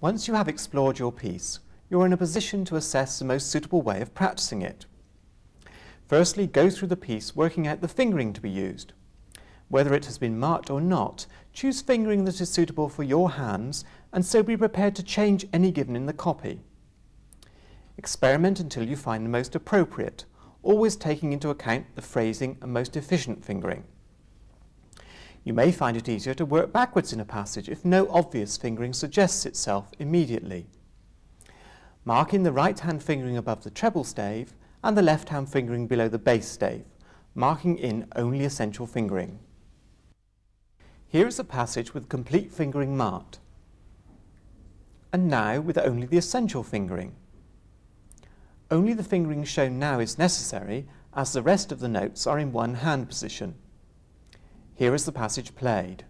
Once you have explored your piece, you're in a position to assess the most suitable way of practicing it. Firstly, go through the piece working out the fingering to be used. Whether it has been marked or not, choose fingering that is suitable for your hands and so be prepared to change any given in the copy. Experiment until you find the most appropriate, always taking into account the phrasing and most efficient fingering. You may find it easier to work backwards in a passage if no obvious fingering suggests itself immediately. Mark in the right hand fingering above the treble stave and the left hand fingering below the bass stave, marking in only essential fingering. Here is a passage with complete fingering marked, and now with only the essential fingering. Only the fingering shown now is necessary, as the rest of the notes are in one hand position. Here is the passage played.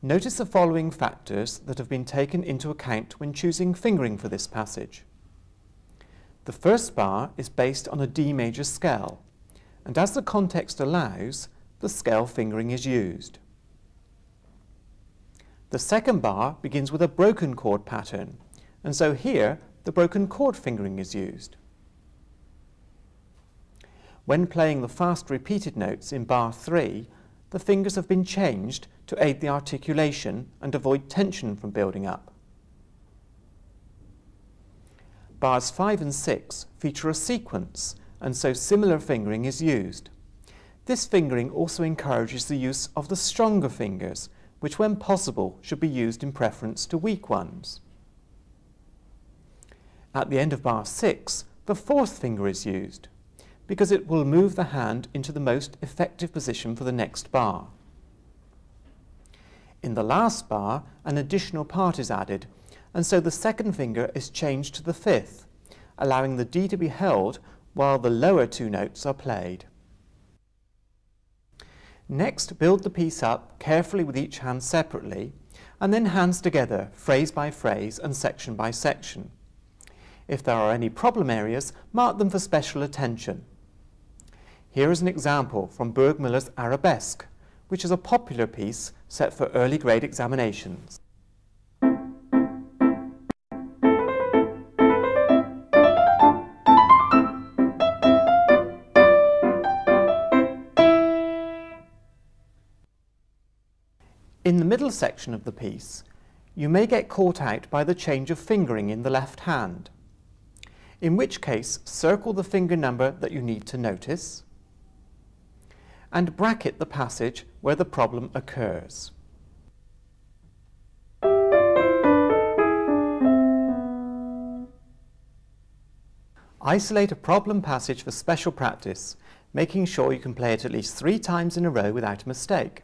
Notice the following factors that have been taken into account when choosing fingering for this passage. The first bar is based on a D major scale, and as the context allows, the scale fingering is used. The second bar begins with a broken chord pattern, and so here the broken chord fingering is used. When playing the fast repeated notes in bar 3, the fingers have been changed to aid the articulation and avoid tension from building up. Bars 5 and 6 feature a sequence, and so similar fingering is used. This fingering also encourages the use of the stronger fingers, which when possible should be used in preference to weak ones. At the end of bar 6, the fourth finger is used, because it will move the hand into the most effective position for the next bar. In the last bar, an additional part is added, and so the second finger is changed to the fifth, allowing the D to be held while the lower two notes are played. Next, build the piece up carefully with each hand separately, and then hands together, phrase by phrase and section by section. If there are any problem areas, mark them for special attention. Here is an example from Burgmüller's Arabesque, which is a popular piece set for early grade examinations. In the middle section of the piece, you may get caught out by the change of fingering in the left hand, in which case circle the finger number that you need to notice, and bracket the passage where the problem occurs. Isolate a problem passage for special practice, making sure you can play it at least 3 times in a row without a mistake.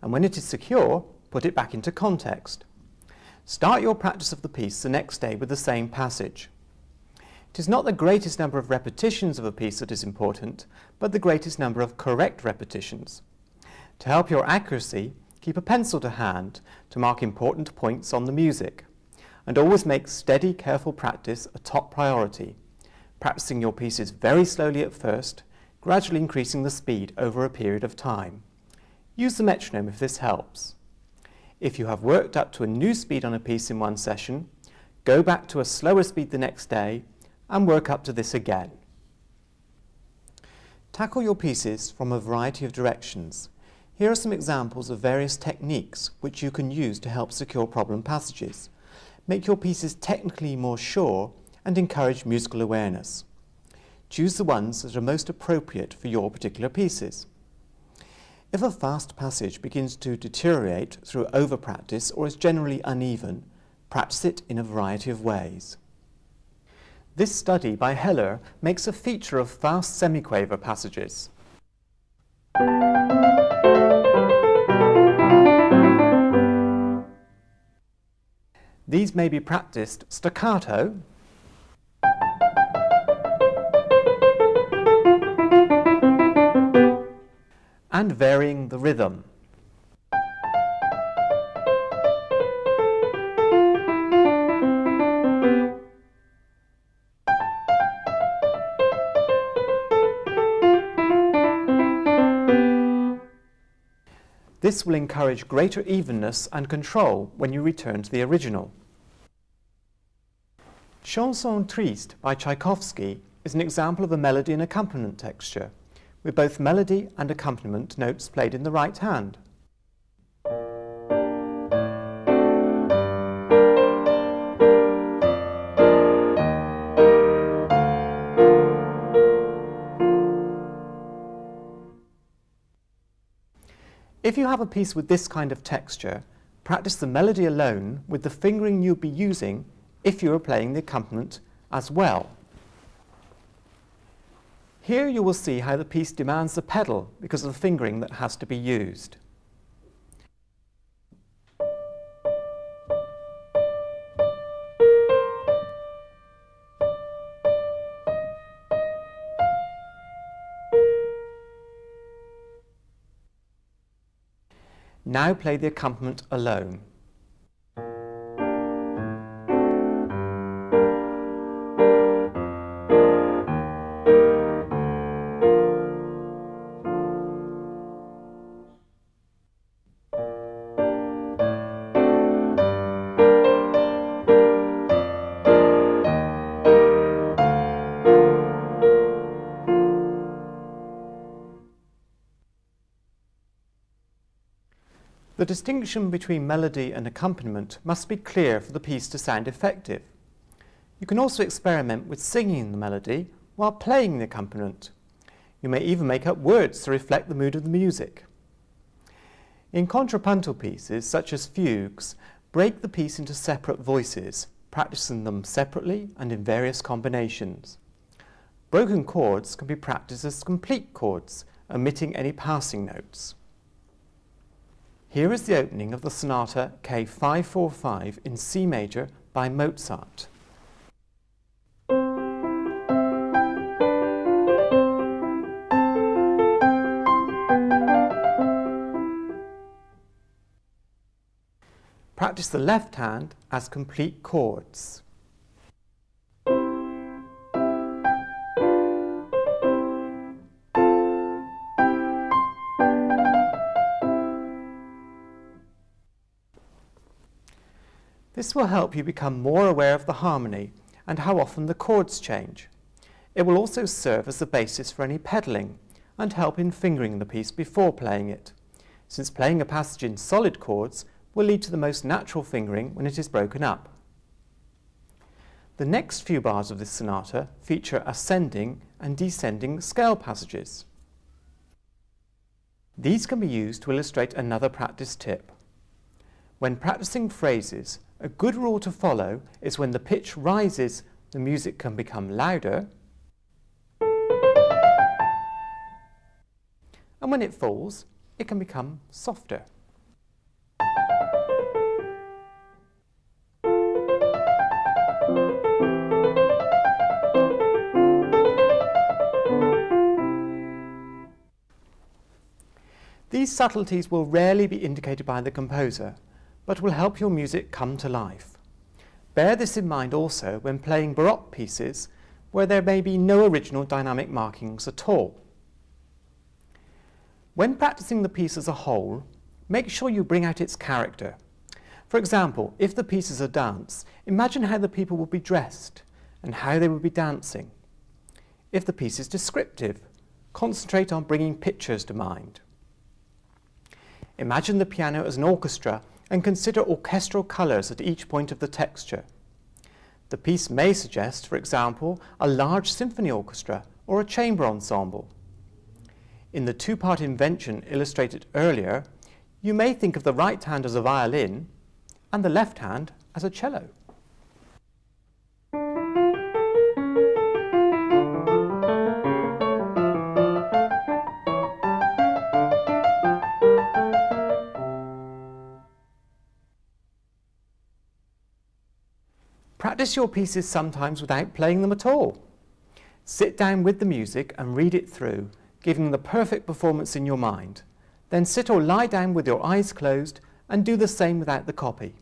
And when it is secure, put it back into context. Start your practice of the piece the next day with the same passage. It is not the greatest number of repetitions of a piece that is important, but the greatest number of correct repetitions. To help your accuracy, keep a pencil to hand to mark important points on the music, and always make steady, careful practice a top priority, practicing your pieces very slowly at first, gradually increasing the speed over a period of time. Use the metronome if this helps. If you have worked up to a new speed on a piece in one session, go back to a slower speed the next day and work up to this again. Tackle your pieces from a variety of directions. Here are some examples of various techniques which you can use to help secure problem passages. Make your pieces technically more sure and encourage musical awareness. Choose the ones that are most appropriate for your particular pieces. If a fast passage begins to deteriorate through over-practice or is generally uneven, practice it in a variety of ways. This study by Heller makes a feature of fast semiquaver passages. These may be practiced staccato, and varying the rhythm. This will encourage greater evenness and control when you return to the original. Chanson Triste by Tchaikovsky is an example of a melody and accompaniment texture, with both melody and accompaniment notes played in the right hand. If you have a piece with this kind of texture, practice the melody alone with the fingering you'll be using if you are playing the accompaniment as well. Here you will see how the piece demands the pedal because of the fingering that has to be used. Now play the accompaniment alone. The distinction between melody and accompaniment must be clear for the piece to sound effective. You can also experiment with singing the melody while playing the accompaniment. You may even make up words to reflect the mood of the music. In contrapuntal pieces, such as fugues, break the piece into separate voices, practicing them separately and in various combinations. Broken chords can be practiced as complete chords, omitting any passing notes. Here is the opening of the Sonata K545 in C major by Mozart. Practice the left hand as complete chords. This will help you become more aware of the harmony and how often the chords change. It will also serve as the basis for any pedalling and help in fingering the piece before playing it, since playing a passage in solid chords will lead to the most natural fingering when it is broken up. The next few bars of this sonata feature ascending and descending scale passages. These can be used to illustrate another practice tip. When practicing phrases, a good rule to follow is when the pitch rises, the music can become louder, and when it falls, it can become softer. These subtleties will rarely be indicated by the composer, but will help your music come to life. Bear this in mind also when playing Baroque pieces where there may be no original dynamic markings at all. When practicing the piece as a whole, make sure you bring out its character. For example, if the piece is a dance, imagine how the people will be dressed and how they will be dancing. If the piece is descriptive, concentrate on bringing pictures to mind. Imagine the piano as an orchestra and consider orchestral colours at each point of the texture. The piece may suggest, for example, a large symphony orchestra or a chamber ensemble. In the two-part invention illustrated earlier, you may think of the right hand as a violin and the left hand as a cello. Practice your pieces sometimes without playing them at all. Sit down with the music and read it through, giving the perfect performance in your mind. Then sit or lie down with your eyes closed and do the same without the copy.